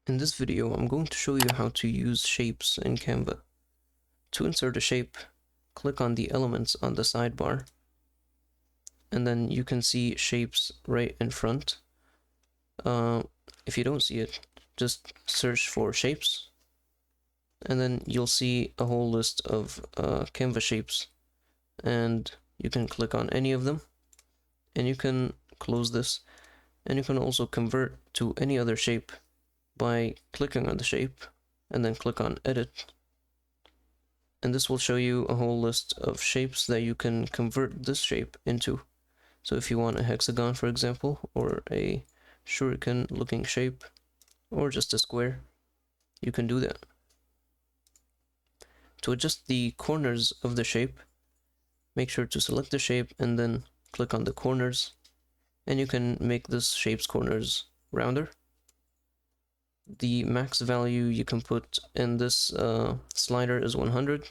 In this video, I'm going to show you how to use shapes in Canva. To insert a shape, click on the elements on the sidebar, and then you can see shapes right in front. If you don't see it, just search for shapes, and then you'll see a whole list of Canva shapes, and you can click on any of them, and you can close this, and you can also convert to any other shape by clicking on the shape and then click on edit, and this will show you a whole list of shapes that you can convert this shape into. So if you want a hexagon, for example, or a shuriken looking shape, or just a square, you can do that. To adjust the corners of the shape, make sure to select the shape and then click on the corners, and you can make this shape's corners rounder. The max value you can put in this slider is 100,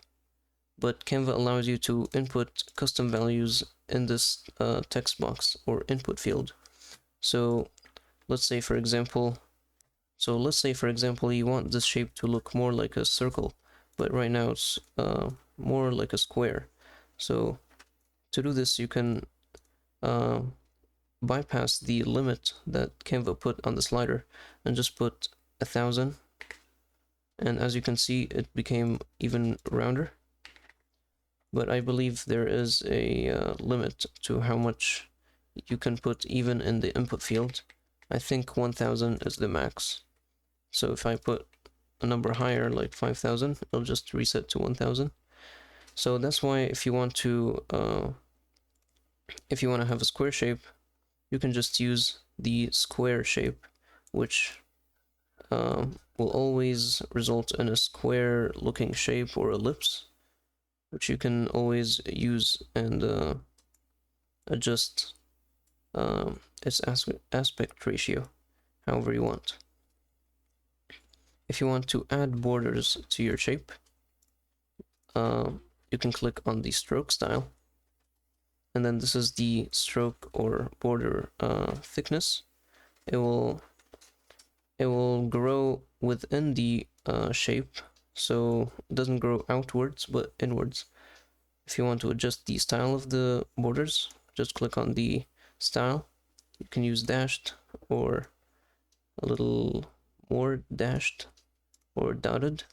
but Canva allows you to input custom values in this text box or input field. So let's say for example you want this shape to look more like a circle, but right now it's more like a square. So to do this, you can bypass the limit that Canva put on the slider and just put 1000, and as you can see, it became even rounder. But I believe there is a limit to how much you can put even in the input field. I think 1000 is the max. So if I put a number higher, like 5000, it'll just reset to 1000. So that's why if you want to have a square shape, you can just use the square shape, which will always result in a square looking shape or ellipse, which you can always use and adjust its aspect ratio however you want. If you want to add borders to your shape, you can click on the stroke style, and then this is the stroke or border thickness. It will grow within the shape, so it doesn't grow outwards but inwards. If you want to adjust the style of the borders, just click on the style. You can use dashed or a little more dashed or dotted,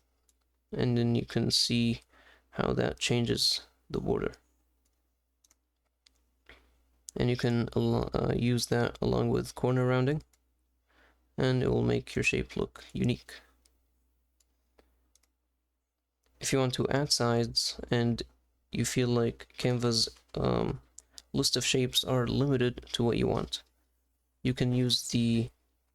and then you can see how that changes the border. And you can use that along with corner rounding, and it will make your shape look unique. If you want to add sides and you feel like Canva's list of shapes are limited to what you want, you can use the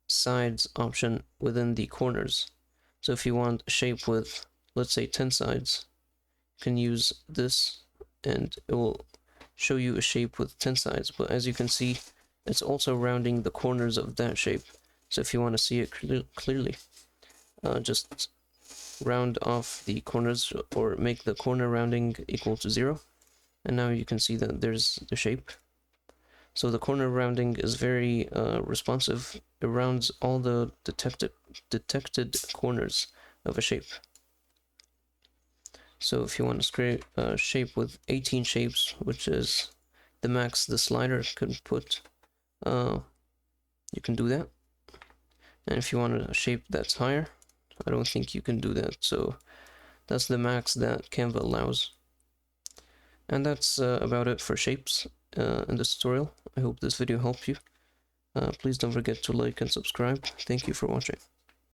sides option within the corners. So if you want a shape with, let's say, 10 sides, you can use this and it will show you a shape with 10 sides. But as you can see, it's also rounding the corners of that shape. So if you want to see it clearly, just round off the corners or make the corner rounding equal to 0. And now you can see that there's the shape. So the corner rounding is very responsive. It rounds all the detected corners of a shape. So if you want to create a shape with 18 shapes, which is the max the slider can put, you can do that. And if you want a shape that's higher, I don't think you can do that. So that's the max that Canva allows. And that's about it for shapes in this tutorial. I hope this video helped you. Please don't forget to like and subscribe. Thank you for watching.